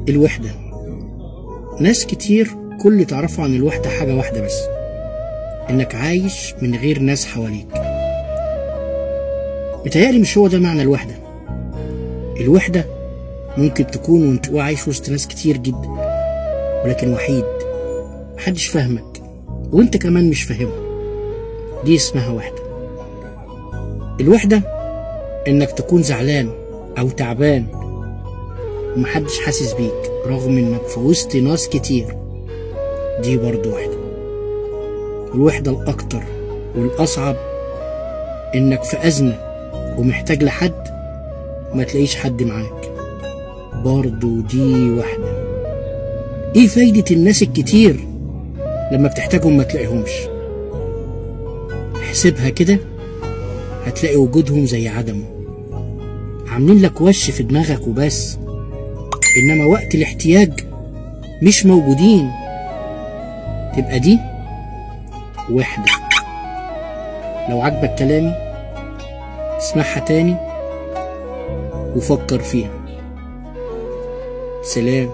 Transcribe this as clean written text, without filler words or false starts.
الوحدة. ناس كتير كل اللي تعرفه عن الوحدة حاجة واحدة بس، إنك عايش من غير ناس حواليك. متهيألي مش هو ده معنى الوحدة. الوحدة ممكن تكون وانت عايش وسط ناس كتير جدا، ولكن وحيد، محدش فاهمك وانت كمان مش فاهمه. دي اسمها وحدة. الوحدة انك تكون زعلان او تعبان ومحدش حاسس بيك رغم انك في وسط ناس كتير. دي برضه وحدة. الوحدة الاكتر والاصعب انك في ازمة ومحتاج لحد ما تلاقيش حد معاك. برضه دي وحدة. ايه فايدة الناس الكتير لما بتحتاجهم ما تلاقيهمش؟ احسبها كده، هتلاقي وجودهم زي عدمه، عاملين لك وش في دماغك وبس، انما وقت الاحتياج مش موجودين. تبقى دي وحدة. لو عجبك كلامي اسمعها تاني وفكر فيها. سلام.